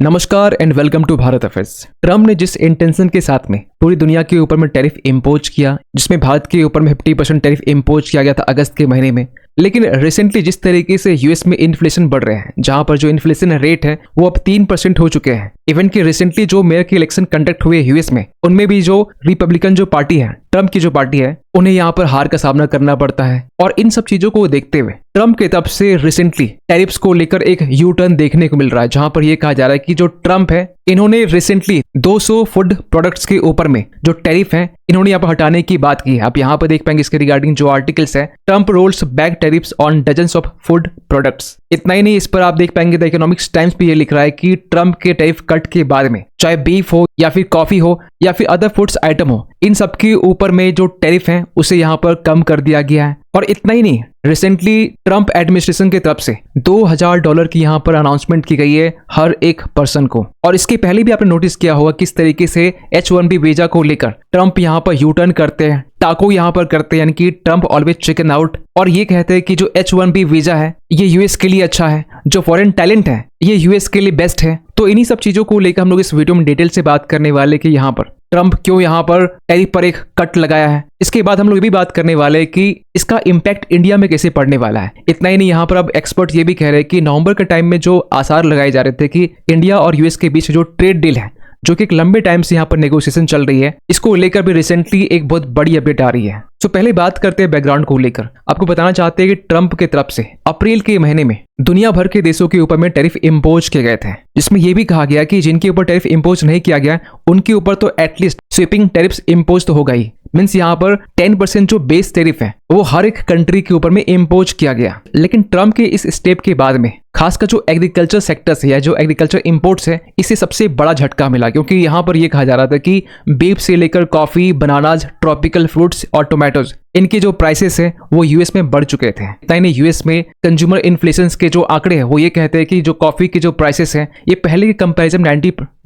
नमस्कार and welcome to Bharat affairs. Trump ने जिस इंटेंशन के साथ में पूरी दुनिया के ऊपर में टैरिफ इम्पोज किया, जिसमें भारत के ऊपर में 50% टैरिफ इम्पोज किया गया था अगस्त के महीने में, लेकिन रिसेंटली जिस तरीके से यूएस में इन्फ्लेशन बढ़ रहे हैं, जहां पर जो इन्फ्लेशन रेट है वो अब 3% हो चुके हैं। इवन कि रिसेंटली जो मेयर के इलेक्शन कंडक्ट हुए यूएस में, उनमें भी जो रिपब्लिकन जो पार्टी है, ट्रम्प की जो पार्टी है, उन्हें यहाँ पर हार का सामना करना पड़ता है। और इन सब चीजों को देखते हुए ट्रम्प की तरफ से रिसेंटली टैरिफ्स को लेकर एक यू टर्न देखने को मिल रहा है, जहां पर यह कहा जा रहा है कि जो ट्रम्प है, इन्होंने रिसेंटली 200 फूड प्रोडक्ट्स के ऊपर में जो टैरिफ है, इन्होंने यहाँ पर हटाने की बात की है। आप यहाँ पर देख पाएंगे इसके रिगार्डिंग जो आर्टिकल्स है, Trump rolls back tariffs on dozens of food products. इतना ही नहीं, इस पर आप देख पाएंगे द इकोनॉमिक्स टाइम्स पे ये लिख रहा है कि ट्रम्प के टैरिफ कट के बाद में चाहे बीफ हो या फिर कॉफी हो या फिर अदर फूड्स आइटम हो, इन सब के ऊपर में जो टैरिफ है उसे यहाँ पर कम कर दिया गया है। और इतना ही नहीं, रिसेंटली ट्रम्प एडमिनिस्ट्रेशन की तरफ से $2000 की यहाँ पर अनाउंसमेंट की गई है हर एक पर्सन को। और इसके पहले भी आपने नोटिस किया होगा किस तरीके से H1B वीजा को लेकर ट्रम्प यहाँ पर यू टर्न करते हैं, टाको यहाँ पर करते हैं, यानी कि ट्रम्प ऑलवेज चिकन आउट, और ये कहते हैं कि जो H1B वीजा है ये यूएस के लिए अच्छा है, जो फॉरेन टैलेंट है ये यूएस के लिए बेस्ट है। तो इन्हीं सब चीजों को लेकर हम लोग इस वीडियो में डिटेल से बात करने वाले कि यहाँ पर ट्रम्प क्यों यहाँ पर टैरिफ पर एक कट लगाया है। इसके बाद हम लोग ये भी बात करने वाले हैं कि इसका इम्पैक्ट इंडिया में कैसे पड़ने वाला है। इतना ही नहीं, यहाँ पर अब एक्सपर्ट ये भी कह रहे हैं कि नवंबर के टाइम में जो आसार लगाए जा रहे थे कि इंडिया और यूएस के बीच जो ट्रेड डील है, जो कि एक लंबे टाइम से यहाँ पर नेगोशिएशन चल रही है, इसको लेकर भी रिसेंटली एक बहुत बड़ी अपडेट आ रही है। तो पहले बात करते हैं बैकग्राउंड को लेकर। आपको बताना चाहते हैं कि ट्रम्प की तरफ से अप्रैल के महीने में दुनिया भर के देशों के ऊपर में टैरिफ इम्पोज किए गए थे, जिसमें यह भी कहा गया कि जिनके ऊपर टैरिफ इम्पोज नहीं किया गया उनके ऊपर तो एटलीस्ट स्वीपिंग टैरिफ्स इम्पोज तो होगा ही। मीन्स यहाँ पर 10% जो बेस टैरिफ है वो हर एक कंट्री के ऊपर में इम्पोज किया गया। लेकिन ट्रम्प के इस स्टेप के बाद में खासकर जो एग्रीकल्चर सेक्टर्स है या जो एग्रीकल्चर इंपोर्ट्स है, इसे सबसे बड़ा झटका मिला, क्योंकि यहाँ पर यह कहा जा रहा था कि बीफ से लेकर कॉफी, बनानाज, ट्रॉपिकल फ्रूट्स और टोमेटोज, इनके जो प्राइसेस है वो यूएस में बढ़ चुके थे। ताई नहीं, यूएस में कंज्यूमर इन्फ्लेशन के जो आंकड़े हैं वो ये कहते हैं कि जो कॉफी के जो प्राइसेस हैं ये पहले के कंपैरिजन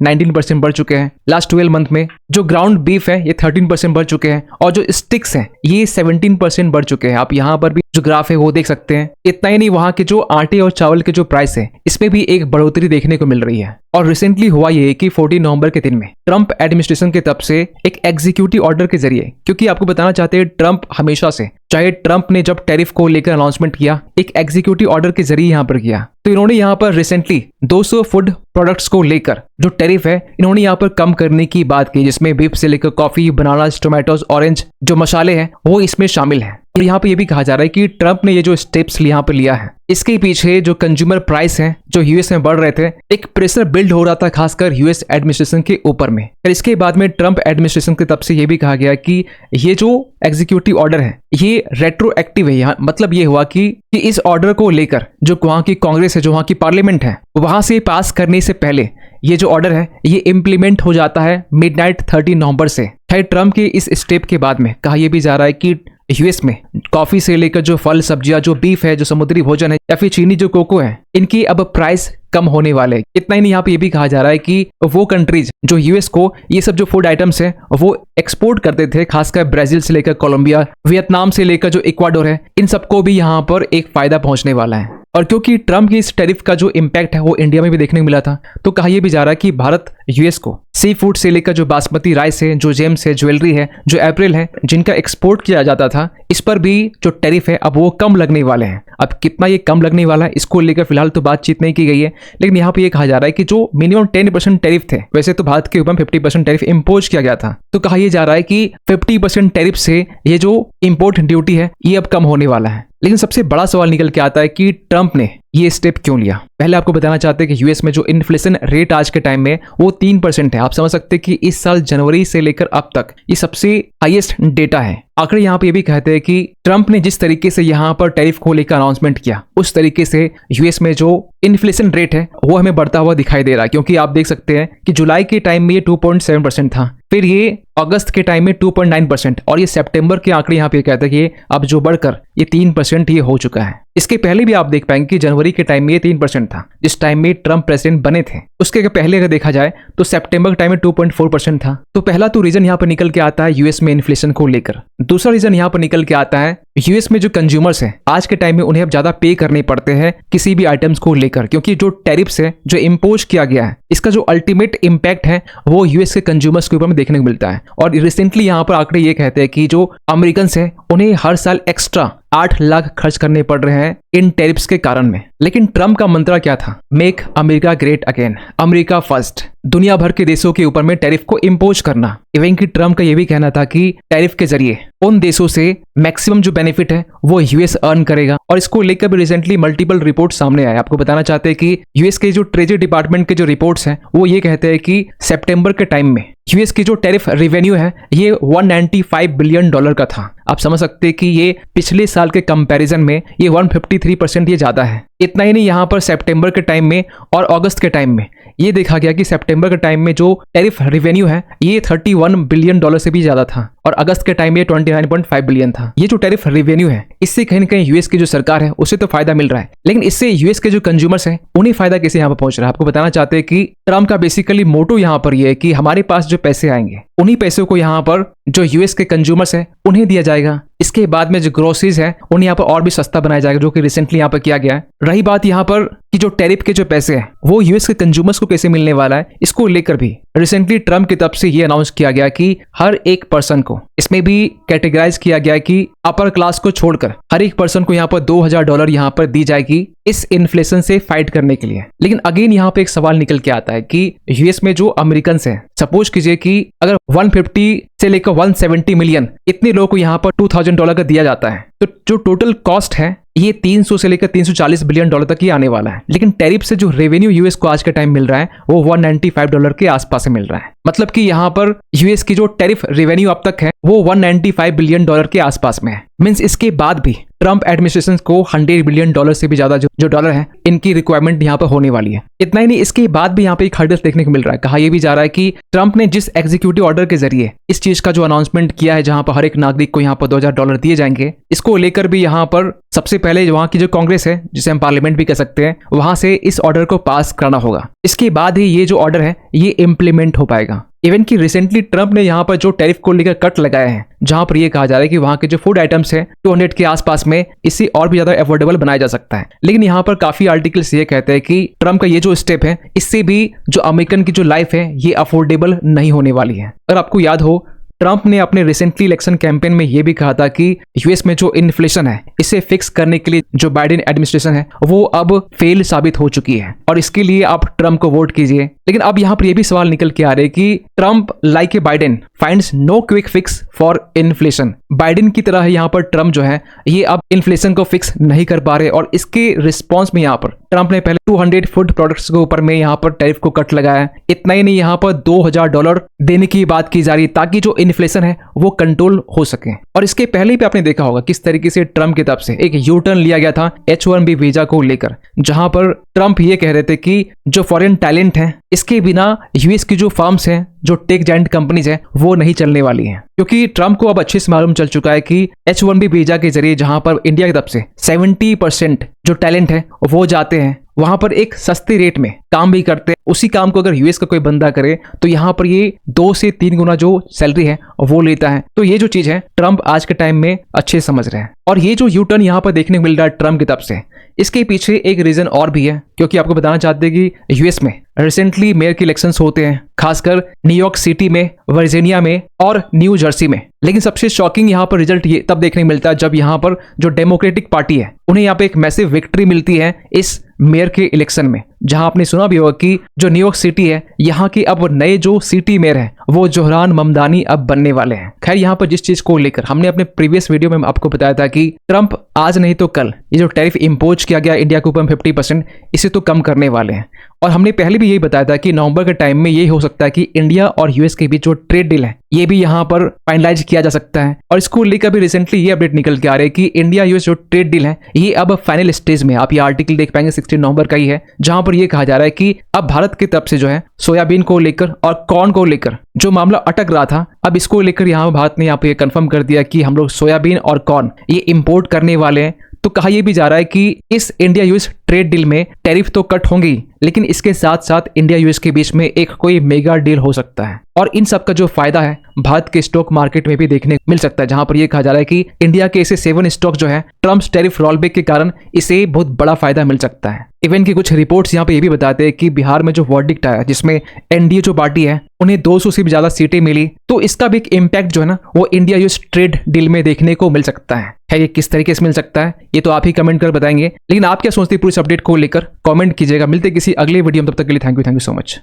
19% बढ़ चुके हैं लास्ट 12 मंथ में। जो ग्राउंड बीफ है ये 13% बढ़ चुके हैं, और जो स्टिक्स हैं ये 17% बढ़ चुके हैं। आप यहाँ पर भी जो ग्राफ है वो देख सकते हैं। इतना ही नहीं, वहां के जो आटे और चावल के जो प्राइस है इसमें भी एक बढ़ोतरी देखने को मिल रही है। और रिसेंटली हुआ ये कि 14 नवंबर के दिन में ट्रम्प एडमिनिस्ट्रेशन की तरफ से एक एग्जीक्यूटिव ऑर्डर के जरिए, क्योंकि आपको बताना चाहते हैं ट्रम्प हमेशा से, चाहे ट्रम्प ने जब टैरिफ को लेकर अनाउंसमेंट किया, एक एग्जीक्यूटिव ऑर्डर के जरिए यहाँ पर किया, तो इन्होंने यहाँ पर रिसेंटली 200 फूड प्रोडक्ट्स को लेकर जो टैरिफ है इन्होंने यहाँ पर कम करने की बात की, जिसमें बीफ से लेकर कॉफी, बनानास, टोमेटोज, ऑरेंज जो मसाले हैं वो इसमें शामिल हैं। और यहाँ पे ये भी कहा जा रहा है कि ट्रम्प ने ये जो स्टेप्स यहाँ पर लिया है, इसके पीछे जो कंज्यूमर प्राइस है जो यूएस में बढ़ रहे थे, एक प्रेशर बिल्ड हो रहा था खासकर यूएस एडमिनिस्ट्रेशन के ऊपर में। और इसके बाद में ट्रम्प एडमिनिस्ट्रेशन की तरफ से ये भी कहा गया कि ये जो एग्जीक्यूटिव ऑर्डर है ये रेट्रोएक्टिव है। यहाँ मतलब ये हुआ कि इस ऑर्डर को लेकर जो वहाँ की कांग्रेस है, जो वहाँ की पार्लियामेंट है, वहां से पास करने से पहले ये जो ऑर्डर है ये इम्प्लीमेंट हो जाता है मिडनाइट 30 नवंबर से। ट्रम्प के इस स्टेप के बाद में कहा यह भी जा रहा है कि यूएस में कॉफी से लेकर जो फल, सब्जियां, जो बीफ है, जो समुद्री भोजन है या फिर चीनी, जो कोको है, इनकी अब प्राइस कम होने वाले। इतना ही नहीं, यहाँ पे ये भी कहा जा रहा है कि वो कंट्रीज जो यूएस को ये सब जो फूड आइटम्स है वो एक्सपोर्ट करते थे, खासकर ब्राजील से लेकर कोलंबिया, वियतनाम से लेकर जो इक्वाडोर है, इन सबको भी यहाँ पर एक फायदा पहुंचने वाला है। और क्योंकि ट्रम्प की इस टैरिफ का जो इम्पैक्ट है वो इंडिया में भी देखने को मिला था, तो कहा यह भी जा रहा है कि भारत यूएस को सी फूड से लेकर जो बासमती राइस है, जो जेम्स है, ज्वेलरी है, जो एप्रिल है, जिनका एक्सपोर्ट किया जाता था, इस पर भी जो टैरिफ है अब वो कम लगने वाले हैं। अब कितना ये कम लगने वाला है इसको लेकर फिलहाल तो बातचीत नहीं की गई है, लेकिन यहाँ पे ये कहा जा रहा है कि जो मिनिमम 10% टैरिफ थे, वैसे तो भारत के ऊपर 50% टैरिफ इम्पोज किया गया था, तो कहा यह जा रहा है कि 50% टैरिफ से ये जो इम्पोर्ट ड्यूटी है ये अब कम होने वाला है। लेकिन सबसे बड़ा सवाल निकल के आता है कि ट्रम्प ने ये स्टेप क्यों लिया। पहले आपको बताना चाहते हैं कि यूएस में जो इन्फ्लेशन रेट आज के टाइम में वो 3% है। आप समझ सकते हैं कि इस साल जनवरी से लेकर अब तक ये सबसे हाईएस्ट डेटा है। आंकड़े यहाँ पे ये भी कहते हैं कि ट्रम्प ने जिस तरीके से यहाँ पर टैरिफ को लेकर अनाउंसमेंट किया, उस तरीके से यूएस में जो इन्फ्लेशन रेट है वो हमें बढ़ता हुआ दिखाई दे रहा है, क्योंकि आप देख सकते हैं कि जुलाई के टाइम में ये 2.7% था, फिर ये अगस्त के टाइम में 2.9% और ये सितंबर के आंकड़े यहाँ पे कहते हैं कि अब जो बढ़कर ये 3% ये हो चुका है। इसके पहले भी आप देख पाएंगे कि जनवरी के टाइम में ये 3% था, जिस टाइम में ट्रम्प प्रेसिडेंट बने थे। उसके पहले अगर देखा जाए तो सितंबर के टाइम में 2.4% था। तो पहला तो रीजन यहाँ पर निकल के आता है यूएस में इन्फ्लेशन को लेकर। दूसरा रीजन यहाँ पर निकल के आता है यूएस में जो कंज्यूमर्स हैं आज के टाइम में उन्हें अब ज्यादा पे करने पड़ते हैं किसी भी आइटम्स को लेकर, क्योंकि जो टैरिफ्स है जो इम्पोज किया गया है इसका जो अल्टीमेट इम्पैक्ट है वो यूएस के कंज्यूमर्स के ऊपर में देखने को मिलता है। और रिसेंटली यहाँ पर आंकड़े ये कहते हैं कि जो अमेरिकन हैं उन्हें हर साल एक्स्ट्रा 8 लाख खर्च करने पड़ रहे हैं इन टैरिफ्स के कारण में। लेकिन ट्रम्प का मंत्र क्या था? Make America great again, America first. दुनिया भर के देशों के ऊपर में टैरिफ को इम्पोज करना। इवन कि ट्रम्प का यह भी कहना था कि टैरिफ के जरिए उन देशों से मैक्सिमम जो बेनिफिट है वो यूएस अर्न करेगा। और इसको लेकर भी रिसेंटली मल्टीपल रिपोर्ट सामने आए। आपको बताना चाहते हैं कि यूएस के जो ट्रेजरी डिपार्टमेंट के जो रिपोर्ट्स हैं वो ये कहते हैं कि सितंबर के टाइम में यूएस की जो टैरिफ रेवेन्यू है ये $195 बिलियन का था। आप समझ सकते हैं कि ये पिछले साल के कंपैरिजन में ये 153% ये ज्यादा है। इतना ही नहीं, यहाँ पर सितंबर के टाइम में और अगस्त के टाइम में ये देखा गया कि सितंबर के टाइम में जो टैरिफ रेवेन्यू है ये $31 बिलियन से भी ज्यादा था और अगस्त के टाइम में 29.5 बिलियन था। ये जो टैरिफ रेवेन्यू है इससे कहीं ना कहीं यूएस की जो सरकार है उसे तो फायदा मिल रहा है, लेकिन इससे यूएस के जो कंज्यूमर्स हैं उन्हें फायदा कैसे यहाँ पर पहुंच रहा है? आपको बताना चाहते हैं कि ट्रम्प का बेसिकली मोटो यहाँ पर ये है कि हमारे पास जो पैसे आएंगे उन्हीं पैसों को यहाँ पर जो यूएस के कंज्यूमर्स हैं उन्हें दिया जाएगा। इसके बाद में जो ग्रोसरीज है उन्हें यहाँ पर और भी सस्ता बनाया जाएगा, जो कि रिसेंटली यहाँ पर किया गया है। रही बात यहाँ पर कि जो टैरिफ के जो पैसे हैं वो यूएस के कंज्यूमर्स को कैसे मिलने वाला है, इसको लेकर भी रिसेंटली ट्रम्प की तरफ से ये अनाउंस किया गया कि हर एक पर्सन को इसमें भी कैटेगराइज किया गया कि अपर क्लास को छोड़कर हर एक पर्सन को यहाँ पर $2000 यहाँ पर दी जाएगी इस इन्फ्लेशन से फाइट करने के लिए। लेकिन अगेन यहाँ पे एक सवाल निकल के आता है कि यूएस में जो अमेरिकन हैं, सपोज कीजिए कि अगर 150 से लेकर 170 मिलियन इतने लोगों को यहाँ पर $2000 का दिया जाता है तो जो टोटल कॉस्ट है ये 300 से लेकर $340 बिलियन तक ही आने वाला है। लेकिन टैरिफ से जो रेवेन्यू यूएस को आज के टाइम मिल रहा है वो $195 के आसपास से मिल रहा है। मतलब कि यहाँ पर यूएस की जो टैरिफ रेवेन्यू अब तक है वो $195 बिलियन के आसपास में है। मींस इसके बाद भी ट्रम्प एडमिनिस्ट्रेशन को $100 बिलियन से भी ज्यादा जो डॉलर है इनकी रिक्वायरमेंट यहाँ पर होने वाली है। इतना ही नहीं, इसके बाद भी यहाँ पे एक हर्डल देखने को मिल रहा है। कहा यह भी जा रहा है कि ट्रम्प ने जिस एग्जीक्यूटिव ऑर्डर के जरिए इस चीज का जो अनाउंसमेंट किया है जहां पर हर एक नागरिक को यहाँ पर $2000 दिए जाएंगे, इसको लेकर भी यहाँ पर सबसे पहले वहां की जो कांग्रेस है जिसे हम पार्लियामेंट भी कह सकते हैं वहां से इस ऑर्डर को पास करना होगा। इसके बाद ही ये जो ऑर्डर है ये इम्प्लीमेंट हो पाएगा। इवन कि रिसेंटली ट्रम्प ने यहाँ पर जो टैरिफ को लेकर कट लगाए हैं जहां पर ये कहा जा रहा है कि वहां के जो फूड आइटम्स है 200 के आसपास में इसे और भी ज्यादा अफोर्डेबल बनाया जा सकता है। लेकिन यहाँ पर काफी आर्टिकल्स ये कहते हैं कि ट्रम्प का ये जो स्टेप है इससे भी जो अमेरिकन की जो लाइफ है ये अफोर्डेबल नहीं होने वाली है। अगर आपको याद हो ट्रम्प ने अपने रिसेंटली इलेक्शन कैंपेन में यह भी कहा था कि यूएस में जो इन्फ्लेशन है इसे फिक्स करने के लिए जो बाइडेन एडमिनिस्ट्रेशन है वो अब फेल साबित हो चुकी है और इसके लिए आप ट्रम्प को वोट कीजिए। लेकिन अब यहाँ पर यह भी सवाल निकल के आ रहे हैं कि Trump like a Biden finds no quick fix for inflation. Biden की तरह यहाँ पर ट्रम्प जो है ये अब इन्फ्लेशन को फिक्स नहीं कर पा रहे और इसके रिस्पॉन्स में यहाँ पर ट्रम्प ने पहले 200 फूड प्रोडक्ट्स के ऊपर में यहाँ पर टैरिफ को कट लगाया। इतना ही नहीं, यहाँ पर $2000 देने की बात की जा रही ताकि जो इन्फ्लेशन है वो कंट्रोल हो सके। और इसके पहले भी आपने देखा होगा किस तरीके से ट्रम्प की तरफ से एक यू टर्न लिया गया था H1B वीजा को लेकर, जहां पर ट्रम्प ये कह रहे थे कि जो फॉरेन टैलेंट है इसके बिना यूएस की जो फर्म्स हैं जो टेक जायंट कंपनीज है वो नहीं चलने वाली हैं। क्योंकि ट्रम्प को अब अच्छे से मालूम चल चुका है कि H1B वीजा के जरिए जहां पर इंडिया की तरफ से 70% जो टैलेंट है वो जाते हैं वहां पर एक सस्ते रेट में काम भी करते हैं। उसी काम को अगर यूएस का कोई बंदा करे तो यहाँ पर ये 2 से 3 गुना जो सैलरी है वो लेता है। तो ये जो चीज है ट्रम्प आज के टाइम में अच्छे समझ रहे हैं। और ये जो यू टर्न यहाँ पर देखने को मिल रहा है ट्रम्प की तरफ से, इसके पीछे एक रीजन और भी है। क्योंकि आपको बताना चाहते हैं कि यूएस में रिसेंटली मेयर के इलेक्शंस होते हैं, खासकर न्यूयॉर्क सिटी में, वर्जीनिया में और न्यू जर्सी में। लेकिन सबसे शॉकिंग यहाँ पर रिजल्ट ये तब देखने को मिलता है जब यहाँ पर जो डेमोक्रेटिक पार्टी है उन्हें यहाँ पे एक मैसिव विक्ट्री मिलती है इस मेयर के इलेक्शन में। जहां आपने सुना भी होगा कि जो न्यूयॉर्क सिटी है यहाँ के अब नए जो सिटी मेयर है वो जोहरान ममदानी अब बनने वाले हैं। खैर, यहाँ पर जिस चीज को लेकर हमने अपने प्रीवियस वीडियो में आपको बताया था कि ट्रम्प आज नहीं तो कल ये जो टैरिफ इंपोज किया गया इंडिया के ऊपर 50% इसे तो कम करने वाले हैं। और हमने पहले भी यही बताया था कि नवंबर के टाइम में ये हो सकता है कि इंडिया और यूएस के बीच जो ट्रेड डील है ये भी यहाँ पर फाइनलाइज किया जा सकता है। और इसको लेकर भी रिसेंटली ये अपडेट निकल के आ रहे हैं कि इंडिया यूएस जो ट्रेड डील है ये अब फाइनल स्टेज में। आप ये आर्टिकल देख पाएंगे 16 नवंबर का ही है, जहां पर ये कहा जा रहा है कि अब भारत की तरफ से जो है सोयाबीन को लेकर और कॉर्न को लेकर जो मामला अटक रहा था, अब इसको लेकर यहाँ भारत ने यहाँ पे कंफर्म कर दिया कि हम लोग सोयाबीन और कॉर्न ये इंपोर्ट करने वाले हैं। तो कहा यह भी जा रहा है कि इस इंडिया यूएस ट्रेड डील में टैरिफ तो कट होंगी, लेकिन इसके साथ साथ इंडिया यूएस के बीच में एक कोई मेगा डील हो सकता है। और इन सब का जो फायदा है भारत के स्टॉक मार्केट में भी देखने को मिल सकता है, जहां पर यह कहा जा रहा है कि इंडिया के ऐसे 7 स्टॉक जो है ट्रम्प टैरिफ रोलबैक के कारण इसे बहुत बड़ा फायदा मिल सकता है। इवन की कुछ रिपोर्ट्स यहाँ पे ये भी बताते हैं कि बिहार में जो वर्डिक्ट आया जिसमें एनडीए जो पार्टी है उन्हें 200 से भी ज्यादा सीटें मिली, तो इसका भी एक इम्पैक्ट जो है ना वो इंडिया यूएस ट्रेड डील में देखने को मिल सकता है। ये किस तरीके से मिल सकता है ये तो आप ही कमेंट कर बताएंगे, लेकिन आप क्या सोचते हैं पूरी इस अपडेट को लेकर कमेंट कीजिएगा। मिलते किसी अगले वीडियो में, तब तक के लिए थैंक यू सो मच।